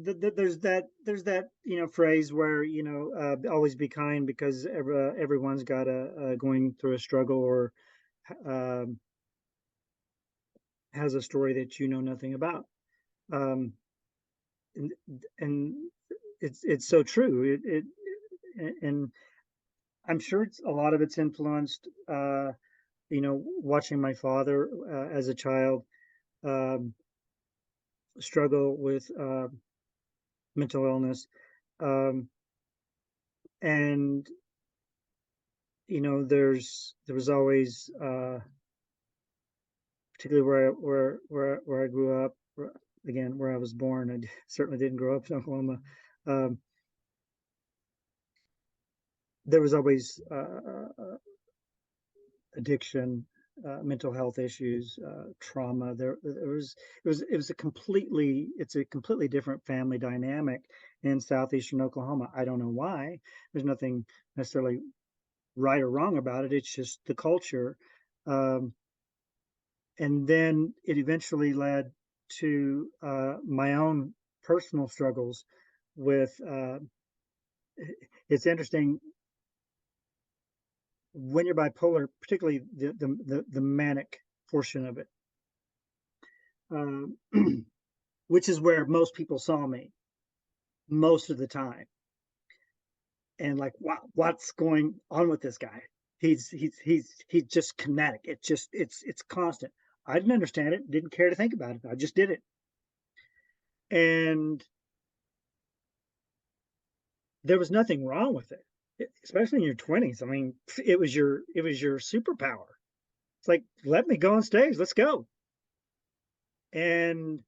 there's that phrase where always be kind because everyone's got a going through a struggle or um, has a story that you know nothing about. Um, and it's so true. And I'm sure a lot of it's influenced. Watching my father as a child um, struggle with mental illness, um, and there was always particularly where I grew up, again where I was born. I certainly didn't grow up in Oklahoma. Um, there was always addiction, mental health issues, trauma. It was it's a completely different family dynamic in southeastern Oklahoma. I don't know why. There's nothing necessarily right or wrong about it. It's just the culture. Um, and then it eventually led to my own personal struggles with. It's interesting when you're bipolar, particularly the manic portion of it, um, which is where most people saw me most of the time, and like, wow, what's going on with this guy? He's just kinetic. It's constant. I didn't understand it. Didn't care to think about it. I just did it, and there was nothing wrong with it, especially in your 20s. I mean, it was your superpower. It's like, let me go on stage. Let's go. And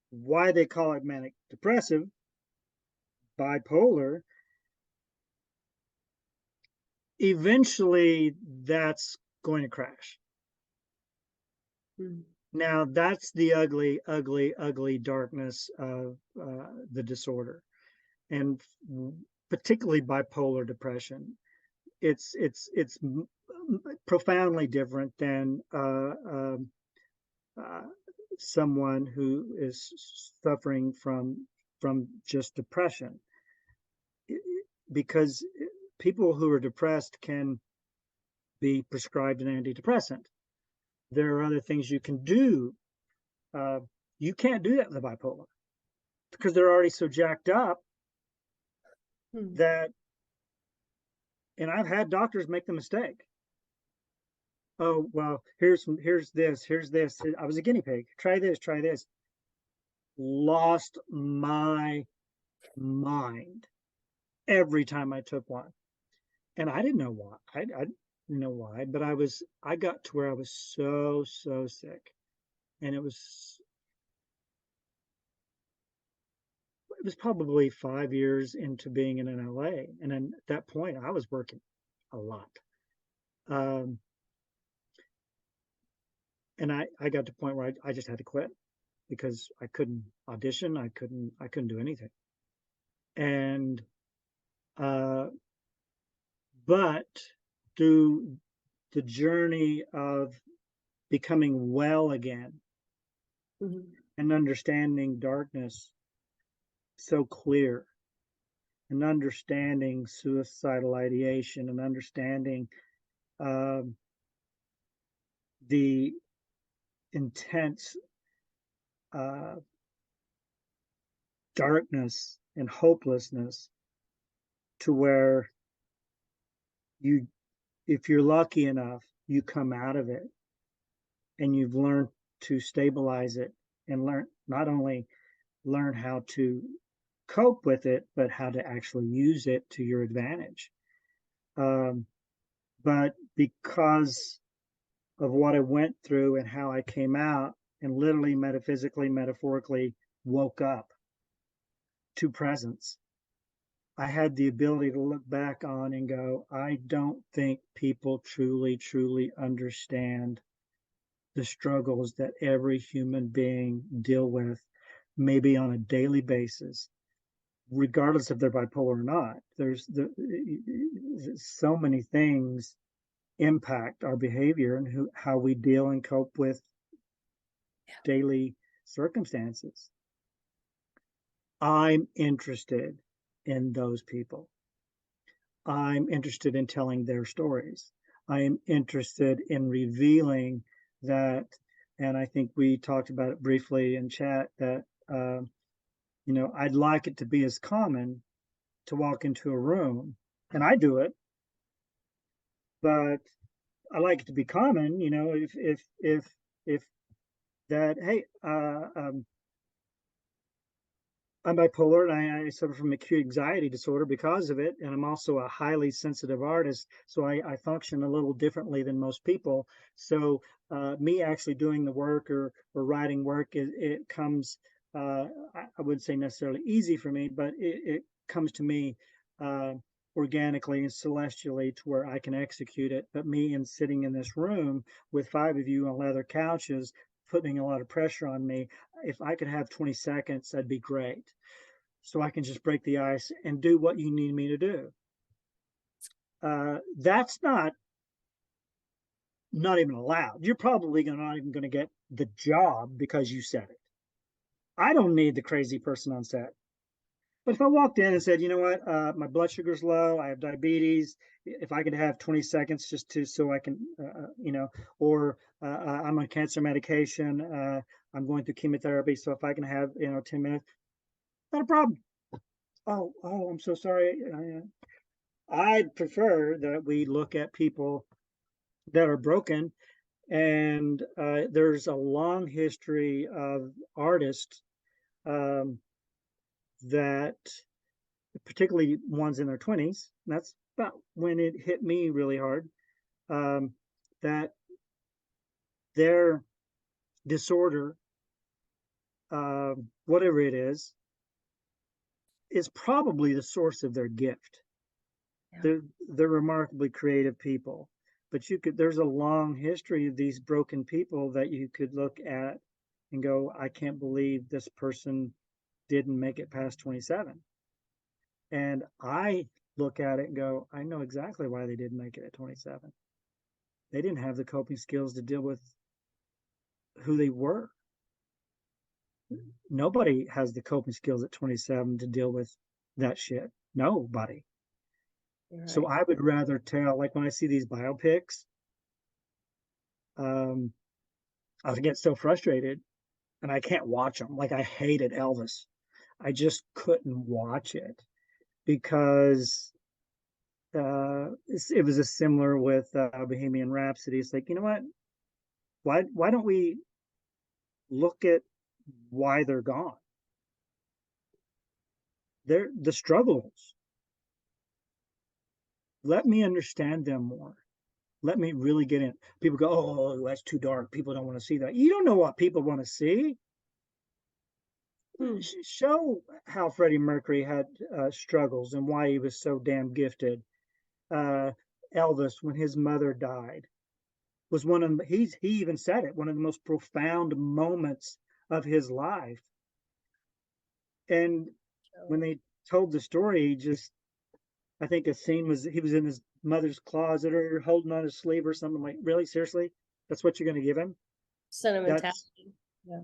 why they call it manic depressive, bipolar, eventually that's going to crash. Mm. Now that's the ugly, ugly, ugly darkness of the disorder, and particularly bipolar depression. It's profoundly different than uh, someone who is suffering from just depression, because people who are depressed can be prescribed an antidepressant. There are other things you can do. Uh, you can't do that with the bipolar because they're already so jacked up Mm. that, and I've had doctors make the mistake. Oh, well, here's this. I was a guinea pig. Try this, try this. Lost my mind every time I took one. And I didn't know why. I didn't know why, but I got to where I was so, so sick. And it was probably 5 years into being in an LA. And then at that point, I was working a lot. Um, and I got to the point where I just had to quit because I couldn't audition. I couldn't do anything. And, uh, but through the journey of becoming well again Mhm. and understanding darkness so clear, and understanding suicidal ideation, and understanding um, the intense uh, darkness and hopelessness, to where you, if you're lucky enough, you come out of it and you've learned to stabilize it, and learn not only learn how to cope with it, but how to actually use it to your advantage. Um, but because of what I went through and how I came out, and literally, metaphysically, metaphorically woke up to presence, I had the ability to look back on and go, I don't think people truly, truly understand the struggles that every human being deal with, maybe on a daily basis, regardless if they're bipolar or not. So many things impact our behavior and how we deal and cope with daily circumstances, I'm interested in those people. I'm interested in telling their stories. I am interested in revealing that, and I think we talked about it briefly in chat, that, I'd like it to be as common to walk into a room, and I do it, but I like it to be common, if that, hey, I'm bipolar and I suffer from acute anxiety disorder because of it. And I'm also a highly sensitive artist. So I function a little differently than most people. So me actually doing the work or writing work, it comes, I wouldn't say necessarily easy for me, but it comes to me organically and celestially to where I can execute it. But me and sitting in this room with 5 of you on leather couches, putting a lot of pressure on me. If I could have 20 seconds, that'd be great. So I can just break the ice and do what you need me to do. That's not even allowed. You're probably not even going to get the job because you said it. I don't need the crazy person on set. But if I walked in and said, you know what, my blood sugar's low, I have diabetes, if I could have 20 seconds just so I can, or I'm on cancer medication, I'm going through chemotherapy, so if I can have, 10 minutes, not a problem. Oh, I'm so sorry. I'd prefer that we look at people that are broken, and there's a long history of artists um, that, particularly ones in their 20s, that's about when it hit me really hard, that their disorder, whatever it is probably the source of their gift. Yeah. They're remarkably creative people, but there's a long history of these broken people that you could look at and go, I can't believe this person didn't make it past 27. And I look at it and go, I know exactly why they didn't make it at 27. They didn't have the coping skills to deal with who they were. Nobody has the coping skills at 27 to deal with that shit. Nobody. Right. So I would rather tell, like when I see these biopics, I get so frustrated and I can't watch them. Like I hated Elvis. I just couldn't watch it because it was a similar with Bohemian Rhapsody. It's like, you know what? Why don't we look at why they're gone? They're the struggles. Let me understand them more. Let me really get in. People go, oh, that's too dark. People don't want to see that. You don't know what people want to see. Show how Freddie Mercury had struggles and why he was so damn gifted. Elvis, when his mother died, was one of he even said it, one of the most profound moments of his life. And when they told the story, I think a scene was he was in his mother's closet or holding on his sleeve or something. Like, really, seriously, that's what you're going to give him? Sentimentality. Yeah.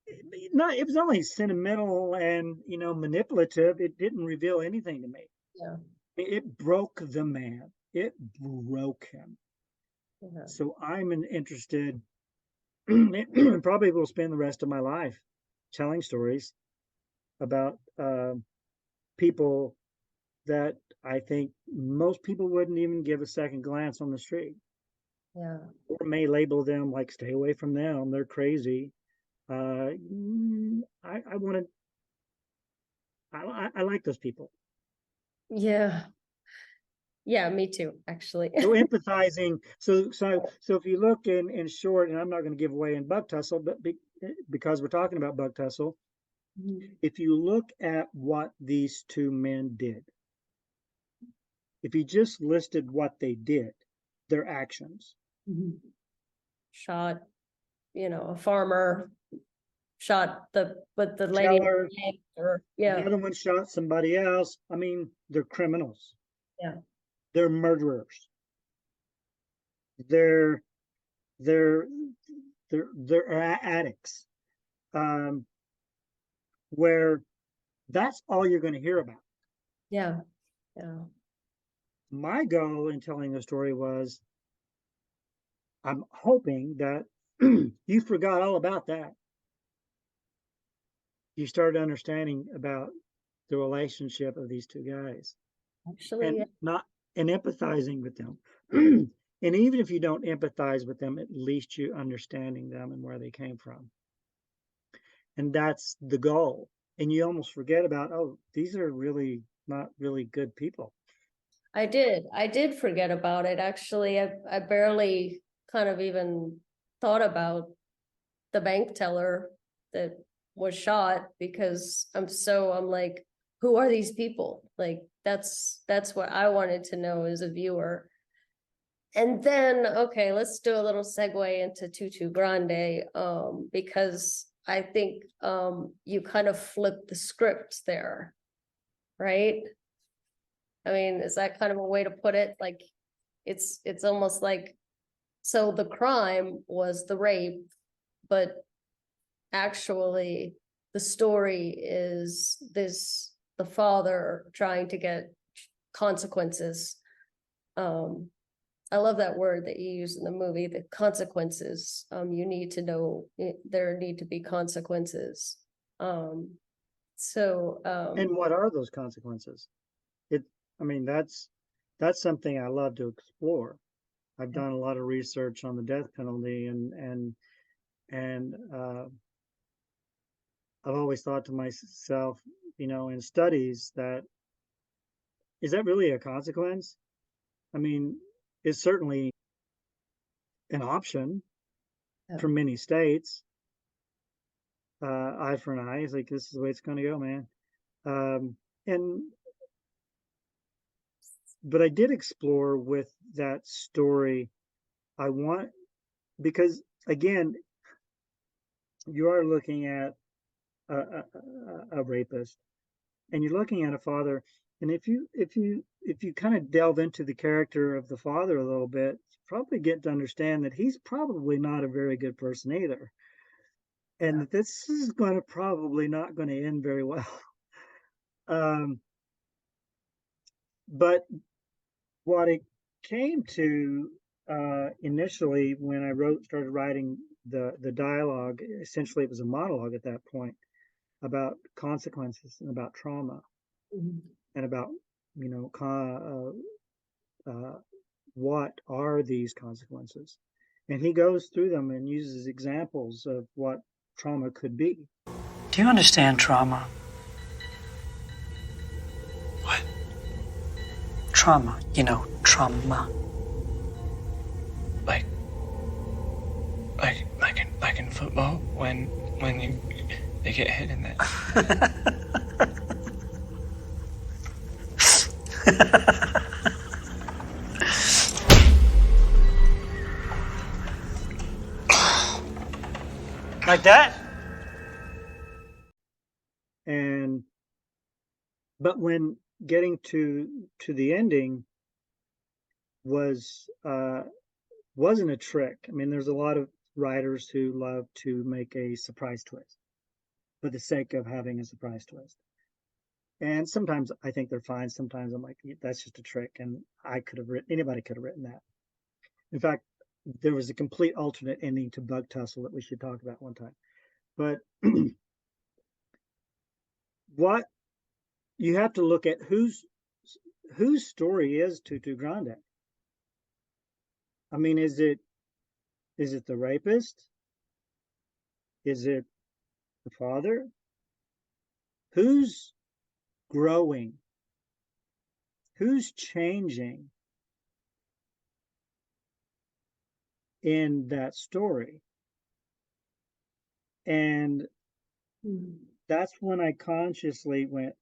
It was only sentimental and manipulative. It didn't reveal anything to me. Yeah. It broke the man. It broke him. Yeah. So I'm interested. Probably will spend the rest of my life telling stories about people that I think most people wouldn't even give a second glance on the street. Yeah. Or may label them like, stay away from them, they're crazy. I want to. I like those people. Yeah. Yeah, me too, actually. So empathizing. So if you look in short, and I'm not going to give away in Bug Tussle, but because we're talking about Bug Tussle, if you look at what these two men did, if you just listed what they did, their actions. Shot, a farmer, shot the lady. Teller, the other one shot somebody else. I mean, they're criminals. Yeah. They're murderers. They're addicts. where that's all you're going to hear about. Yeah. Yeah. My goal in telling the story was I'm hoping that you forgot all about that. You started understanding about the relationship of these two guys Actually, yeah. and not and empathizing with them. And even if you don't empathize with them, at least you understanding them and where they came from. And that's the goal. And you almost forget about, oh, these are really not really good people. I did forget about it. Actually, I barely kind of even thought about the bank teller that was shot because I'm like, who are these people? Like that's what I wanted to know as a viewer. And then, okay, let's do a little segue into Tutu Grande, because I think you kind of flipped the script there, right? I mean, is that kind of a way to put it? Like, it's almost like, so the crime was the rape, but actually the story is the father trying to get consequences. I love that word that you use in the movie, the consequences. You need to know there need to be consequences. And what are those consequences? It, I mean, that's something I love to explore. I've done a lot of research on the death penalty, and I've always thought to myself, in studies, that is that really a consequence? I mean, it's certainly an option for many states. Eye for an eye. It's like, this is the way it's going to go, man. And but I did explore with that story. I want because again, you are looking at a rapist, and you're looking at a father. And if you kind of delve into the character of the father a little bit, you probably get to understand that he's probably not a very good person either, and that this is going to probably not going to end very well. Um, but what it came to initially when I started writing the dialogue, essentially it was a monologue at that point about consequences and about trauma and about you know what are these consequences, and he goes through them and uses examples of what trauma could be. Do you understand trauma? What? Trauma, trauma. Like, like in football when they get hit in that. Like that? And but when getting to the ending wasn't a trick. I mean, there's a lot of writers who love to make a surprise twist for the sake of having a surprise twist. And sometimes I think they're fine. Sometimes I'm like, that's just a trick, and anybody could have written that. In fact, there was a complete alternate ending to Bug Tussle that we should talk about one time. But what you have to look at whose story is Tutu Grande. I mean, is it the rapist? Is it the father? Who's growing? Who's changing in that story? And that's when I consciously went,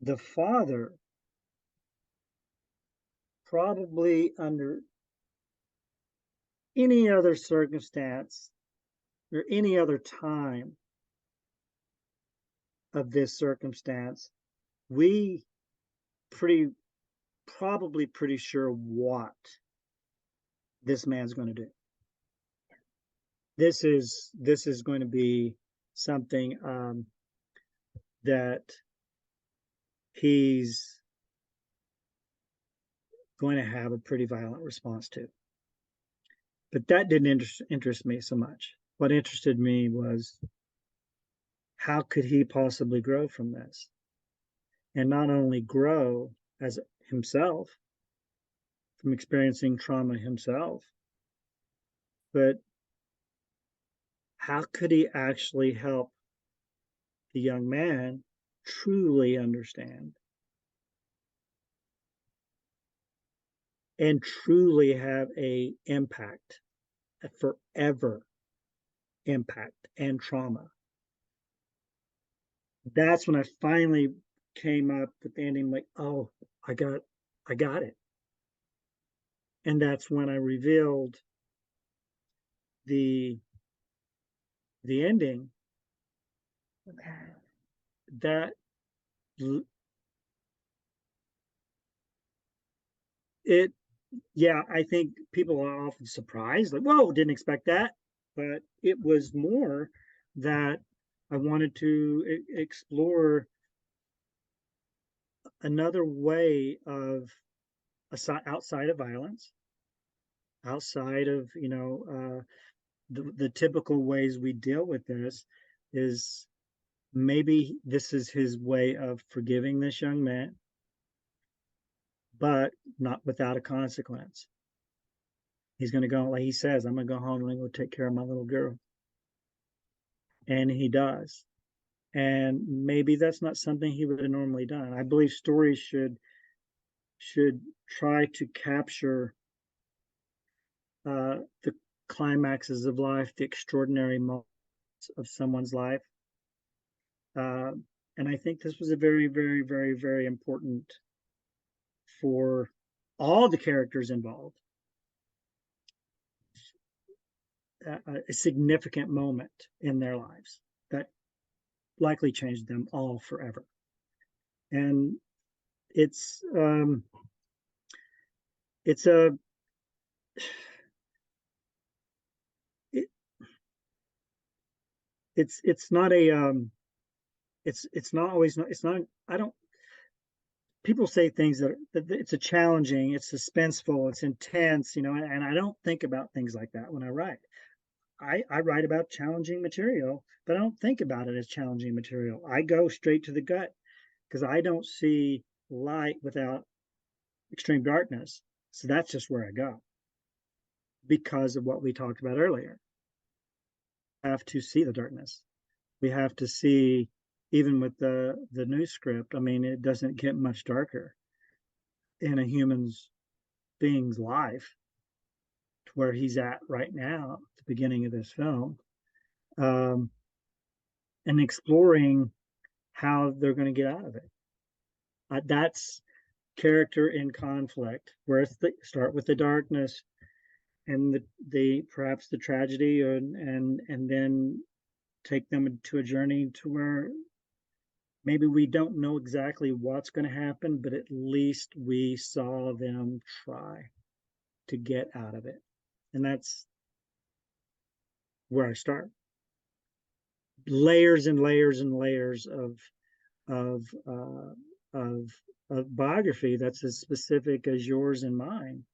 the father probably under any other circumstance or any other time of this circumstance, we probably pretty sure what this man's going to do. this is going to be something that he's going to have a pretty violent response to. But that didn't interest me so much. What interested me was, how could he possibly grow from this? And not only grow as himself, from experiencing trauma himself, but how could he actually help the young man truly understand and truly have a impact, a forever impact and trauma? That's when I finally came up with the ending, like, oh, I got it. And that's when I revealed the ending, Okay. that it, yeah, I think people are often surprised, like, whoa, didn't expect that. But it was more that I wanted to explore another way of, outside of violence, outside of, the typical ways we deal with this, is maybe this is his way of forgiving this young man, but not without a consequence. He's going to go, like he says, I'm going to go home and I'm going to take care of my little girl. And he does. And maybe that's not something he would have normally done. I believe stories should try to capture the climaxes of life, the extraordinary moments of someone's life. And I think this was a very, very, very, very important for all the characters involved. A significant moment in their lives that likely changed them all forever. And it's a it's not a it's not always, it's not, I don't, people say things that it's a challenging, it's suspenseful, it's intense, and I don't think about things like that when I write. I write about challenging material, but I don't think about it as challenging material. I go straight to the gut, because I don't see light without extreme darkness. So that's just where I go, because of what we talked about earlier. We have to see the darkness. We have to see, even with the new script, I mean, it doesn't get much darker in a human's being's life to where he's at right now at the beginning of this film, and exploring how they're going to get out of it. That's character in conflict, where start with the darkness and the perhaps the tragedy, and then take them into a journey to where maybe we don't know exactly what's going to happen, but at least we saw them try to get out of it. And that's where I start. Layers and layers and layers of biography that's as specific as yours and mine,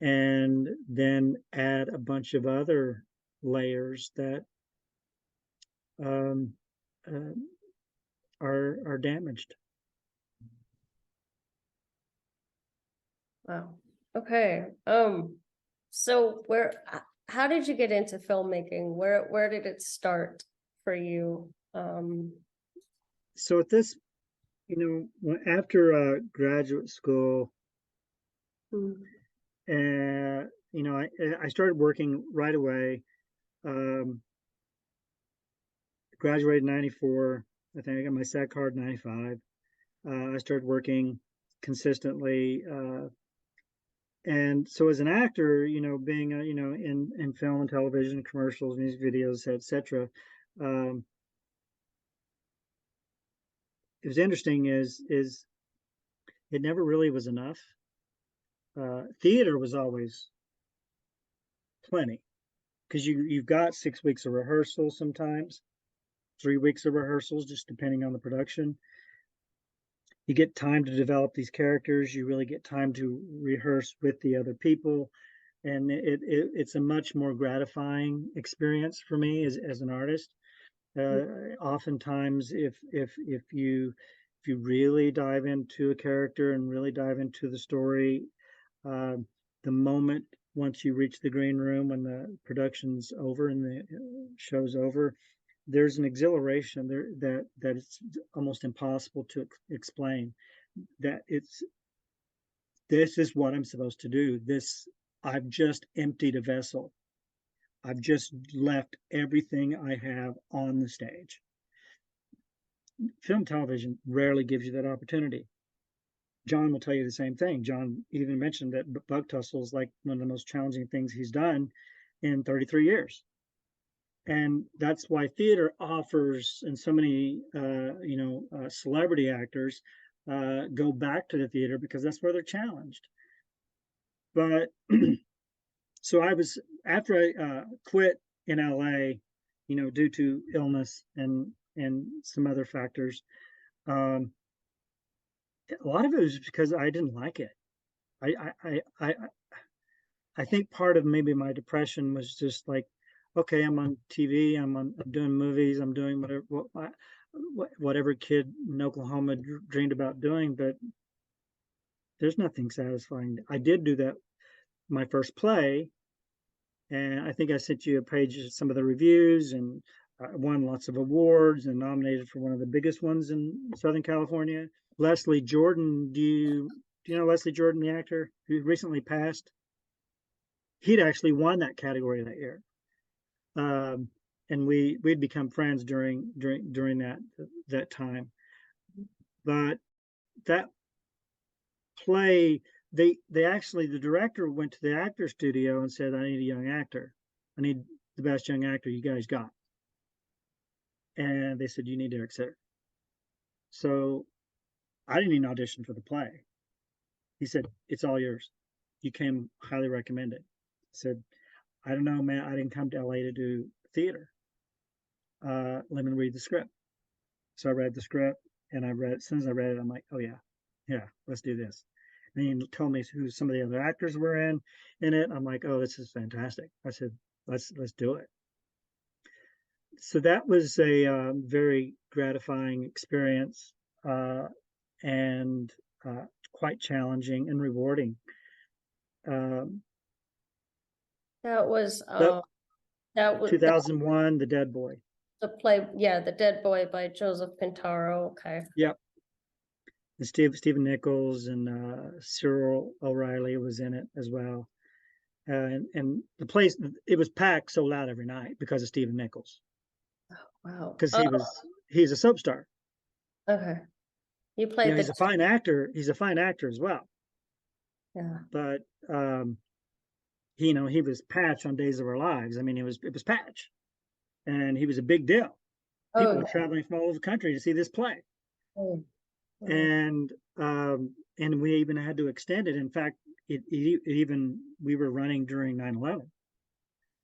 and then add a bunch of other layers that are damaged. Wow. Okay. So how did you get into filmmaking? Where did it start for you? So at this, after graduate school, I started working right away. Graduated in 94. I think I got my SAC card in 95. I started working consistently. And so as an actor, being, in film and television, commercials, music videos, etc. It was interesting is it never really was enough. Theater was always plenty. because you've got 6 weeks of rehearsal sometimes, 3 weeks of rehearsals, just depending on the production. You get time to develop these characters. You really get time to rehearse with the other people, and it's a much more gratifying experience for me as an artist. Oftentimes, if you really dive into a character and really dive into the story, the moment once you reach the green room when the production's over and the show's over, there's an exhilaration there that it's almost impossible to explain. That this is what I'm supposed to do. I've just emptied a vessel. I've just left everything I have on the stage. Film television rarely gives you that opportunity. John will tell you the same thing. John even mentioned that Buck Tussle is like one of the most challenging things he's done in 33 years. And that's why theater offers, and so many, celebrity actors go back to the theater, because that's where they're challenged. But so after I quit in LA, due to illness and some other factors, a lot of it was because I didn't like it. I think part of maybe my depression was just like, okay, I'm on TV, I'm doing movies, I'm doing whatever kid in Oklahoma dreamed about doing, but there's nothing satisfying. I did do that, my first play, and I think I sent you a page of some of the reviews, and won lots of awards and nominated for one of the biggest ones in Southern California. Leslie Jordan, do you know Leslie Jordan, the actor who recently passed? He'd actually won that category that year. And we'd become friends during that time. But that play, they actually, the director went to the actor studio and said, I need a young actor. I need the best young actor you guys got. And they said, you need Eric Sitter. So I didn't even audition for the play. He said, it's all yours. You came highly recommended. I said, I don't know, man. I didn't come to LA to do theater. Let me read the script. So I read the script, and as soon as I read it, I'm like, oh yeah, let's do this. And he told me who some of the other actors were in it. I'm like, oh, this is fantastic. I said, let's do it. So that was a very gratifying experience, and quite challenging and rewarding. That was 2001, The Dead Boy. the play, The Dead Boy by Joseph Pintaro. Okay. Yep. And Stephen Nichols and Cyril O'Reilly was in it as well. And the place, it was packed so loud every night because of Stephen Nichols. Wow. Because he's a soap star. Okay. You played he's a fine actor. He's a fine actor as well. Yeah. But he was Patch on Days of Our Lives. I mean, it was Patch, and he was a big deal. People were traveling from all over the country to see this play. Oh. And we even had to extend it. In fact, we were running during 9/11.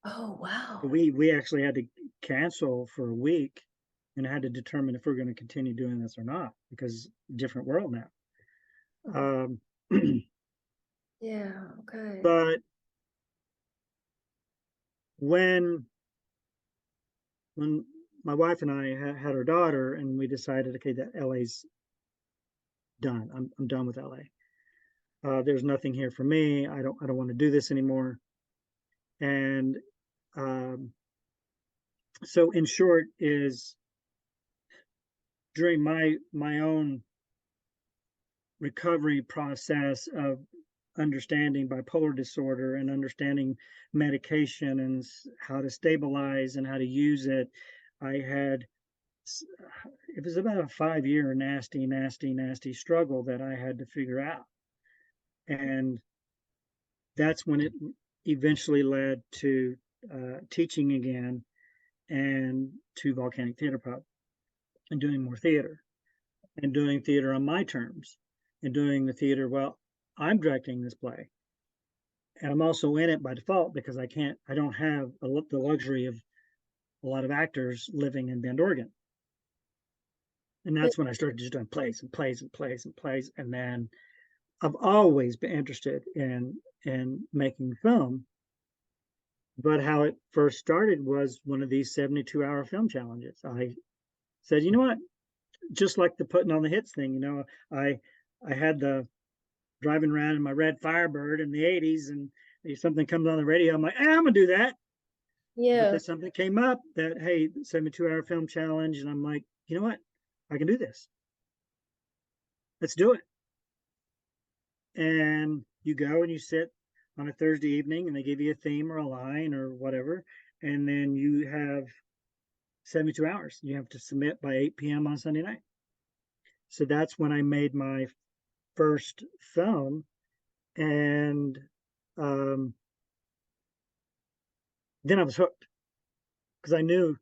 Oh, wow. We actually had to cancel for a week, and had to determine if we're going to continue doing this or not, because different world now. Yeah. Okay. But when my wife and I had our daughter, and we decided, okay, that LA's done. I'm done with LA. There's nothing here for me. I don't want to do this anymore. And so in short, is during my own recovery process of understanding bipolar disorder and understanding medication and how to stabilize and how to use it, it was about a 5-year nasty struggle that I had to figure out. And that's when it eventually led to teaching again, and to Volcanic Theater Pub, and doing more theater, and doing theater on my terms, and doing the theater, well, I'm directing this play. And I'm also in it by default because I don't have the luxury of a lot of actors living in Bend, Oregon. And that's when I started just doing plays and plays and plays and plays. And then I've always been interested in making film. But how it first started was one of these 72-hour film challenges. I said, you know what? Just like the putting on the hits thing, I had the driving around in my red Firebird in the 80s, and if something comes on the radio, I'm like, I'm gonna do that. But Yeah. then something came up that, hey, 72-hour film challenge, and I'm like, you know what? I can do this. Let's do it. And you go and you sit on a Thursday evening, and they give you a theme or a line or whatever, and then you have 72 hours. You have to submit by 8 p.m. on Sunday night. So that's when I made my first film, and then I was hooked because I knew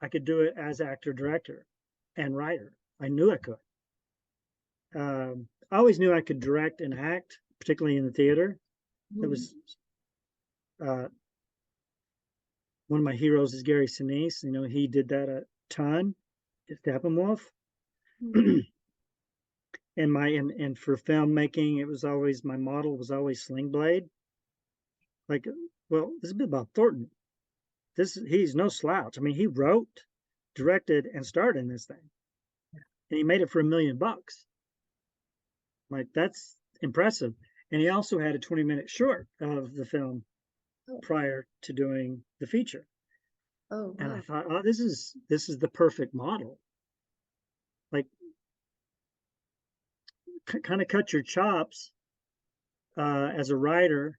I could do it as actor, director, and writer. I knew I could. I always knew I could direct and act, particularly in the theater. It was one of my heroes is Gary Sinise. He did that a ton at Steppenwolf. And for filmmaking, it was always, my model was always Sling Blade. Like, well, this is a bit about Thornton. He's no slouch. I mean, he wrote, directed, and starred in this thing, and he made it for $1 million. Like, that's impressive. And he also had a 20-minute short of the film prior to doing the feature. Oh, And I wow. thought, oh, this is the perfect model. Like, kind of cut your chops as a writer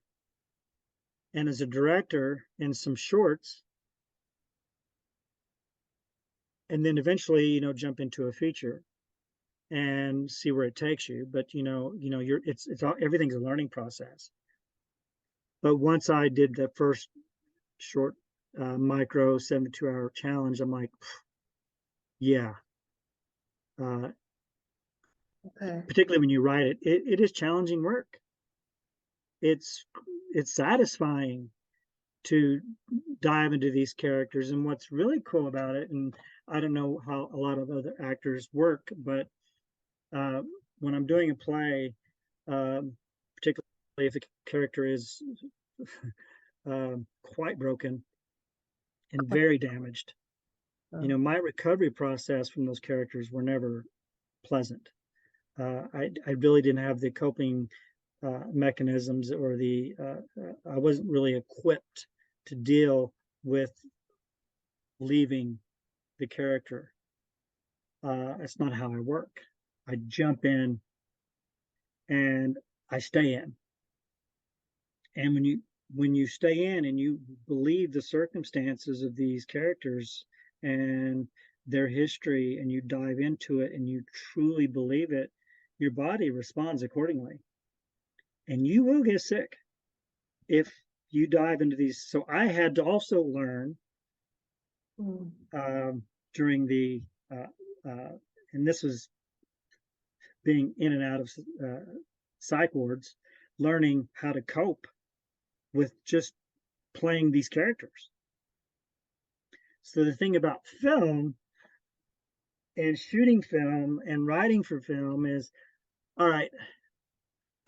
and as a director in some shorts, and then eventually, jump into a feature and see where it takes you. But it's all, everything's a learning process. But once I did the first short micro 72-hour challenge, I'm like, yeah. Okay. Particularly when you write it, it is challenging work. It's satisfying to dive into these characters. And what's really cool about it, and I don't know how a lot of other actors work, but when I'm doing a play, particularly if the character is quite broken and very damaged, my recovery process from those characters were never pleasant. I really didn't have the coping mechanisms, or I wasn't really equipped to deal with leaving the character. That's not how I work. I jump in and I stay in. And when you stay in and you believe the circumstances of these characters and their history, and you dive into it and you truly believe it, your body responds accordingly. And you will get sick if you dive into these. So I had to also learn during the, and this was being in and out of psych wards, learning how to cope with just playing these characters. So the thing about film and shooting film and writing for film is, all right,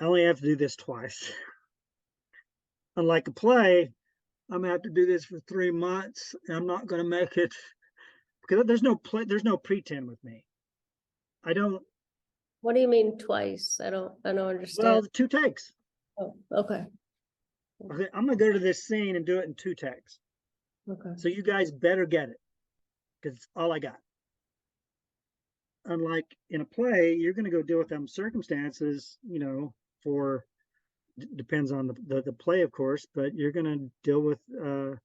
I only have to do this twice. Unlike a play, I'm gonna have to do this for 3 months, and I'm not gonna make it, because there's no pretend with me. I don't. What do you mean twice? I don't understand. Well, 2 takes. Oh, okay. Okay, I'm gonna go to this scene and do it in 2 takes. Okay. So you guys better get it, because it's all I got. Unlike in a play, you're gonna go deal with them circumstances, for, depends on the play, of course, but you're gonna deal with a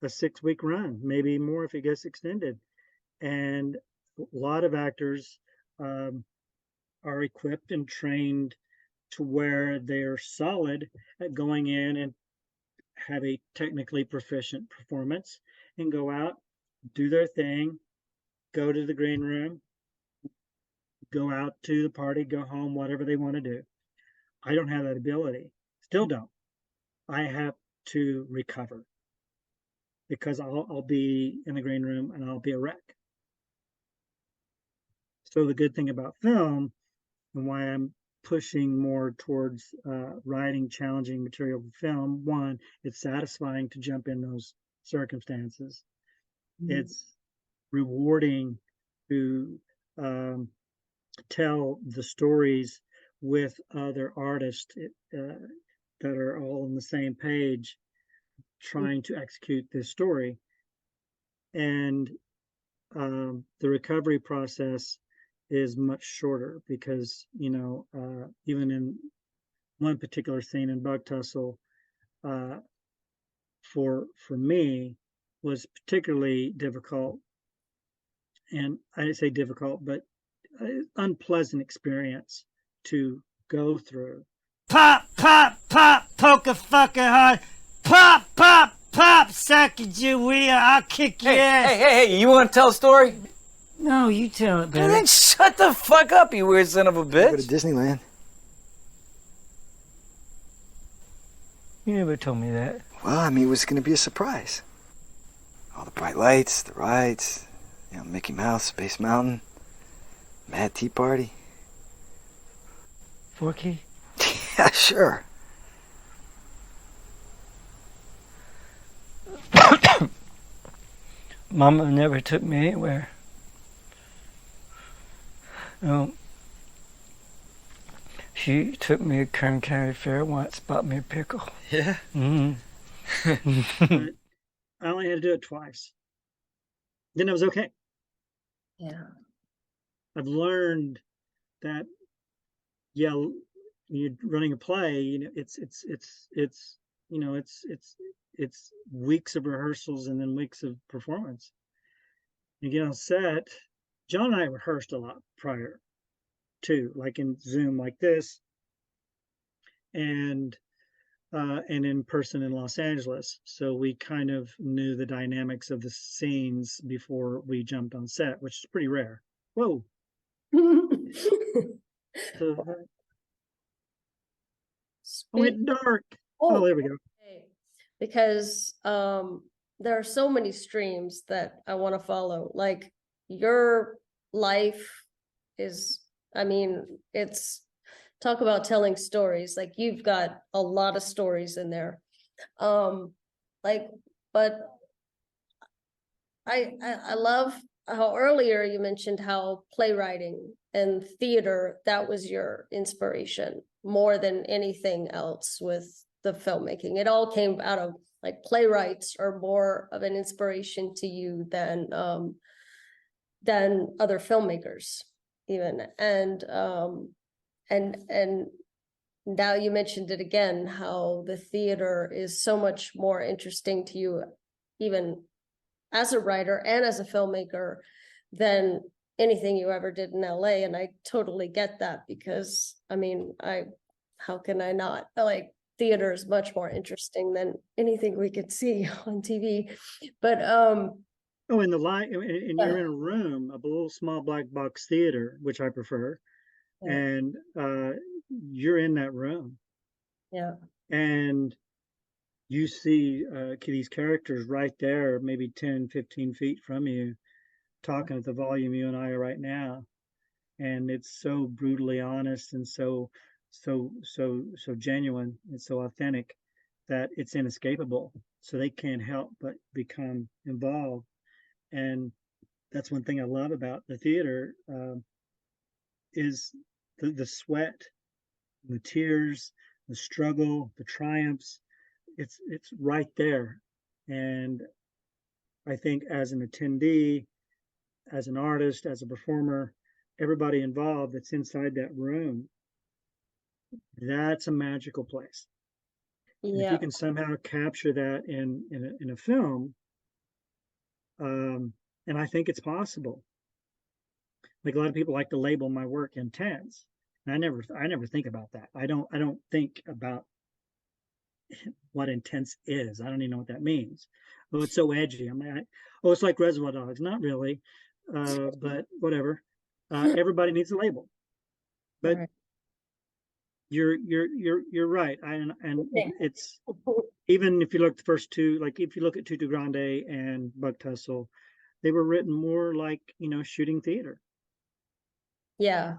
6-week run, maybe more if it gets extended. And a lot of actors are equipped and trained to where they're solid at going in and have a technically proficient performance and go out, do their thing, go to the green room, go out to the party, go home, whatever they want to do. I don't have that ability. Still don't. I have to recover because I'll be in the green room and I'll be a wreck. So the good thing about film and why I'm pushing more towards writing challenging material for film, one, it's satisfying to jump in those circumstances. It's rewarding to tell the stories with other artists that are all on the same page trying to execute this story. And the recovery process is much shorter because, you know, even in one particular scene in Bug Tussle, for me, was particularly difficult. And I didn't say difficult, but unpleasant experience to go through. Pop, pop, pop, poker fucking hard. Pop, pop, pop, suck it, you wheel. I'll kick your ass. Hey, you want to tell a story? No, you tell it, Then baby. shut the fuck up, you weird son of a Go to bitch. Disneyland. You never told me that. Well, I mean, it was going to be a surprise. All the bright lights, the rides, you know, Mickey Mouse, Space Mountain, Mad Tea Party. Forky? Yeah, sure. Mama never took me anywhere. No. She took me to Kern County Fair once, bought me a pickle. Yeah? Mm-hmm. But I only had to do it twice. Then it was okay. Yeah. I've learned that, yeah, you're running a play, you know, it's you know, it's weeks of rehearsals and then weeks of performance. You get on set. John and I rehearsed a lot prior too, like in Zoom like this, and in person in Los Angeles. So we kind of knew the dynamics of the scenes before we jumped on set, which is pretty rare. Whoa. So, it went dark. Oh, there we go. Okay. Because there are so many streams that I want to follow. Like your life is, I mean, it's talk about telling stories. Like you've got a lot of stories in there. Like, but I love how earlier you mentioned how playwriting and theater, that was your inspiration more than anything else with the filmmaking. It all came out of like playwrights are more of an inspiration to you than other filmmakers even. And now you mentioned it again, how the theater is so much more interesting to you, even as a writer and as a filmmaker, than anything you ever did in LA. And I totally get that because, I mean, how can I not? Like, theater is much more interesting than anything we could see on TV. But Oh, in the light, and you're in a room, a little small black box theater, which I prefer, Yeah. and you're in that room, yeah, and you see these characters right there, maybe 10, 15 feet from you, talking at the volume you and I are right now, and it's so brutally honest and so genuine and so authentic that it's inescapable. So they can't help but become involved. And that's one thing I love about the theater, is the sweat, the tears, the struggle, the triumphs. It's right there. And I think as an attendee, as an artist, as a performer, everybody involved that's inside that room, that's a magical place. And if yeah. you can somehow capture that in a film, and I think it's possible. Like a lot of people like to label my work intense, and I never think about that. I don't think about what intense is. I don't even know what that means. Oh, it's so edgy. I'm like, oh, it's like Reservoir Dogs. Not really, but whatever. Everybody needs a label, but Right. You're right. And Okay. it's, even if you look the first two, like if you look at Tutu Grande and Bug Tussle, they were written more like, shooting theater. Yeah,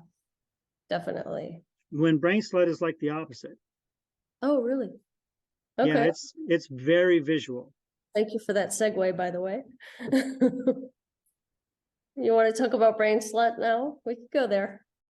definitely. When Brain Slut is like the opposite. Oh, really? Yeah, Okay, it's very visual. thank you for that segue, by the way. You want to talk about Brain Slut now? We could go there.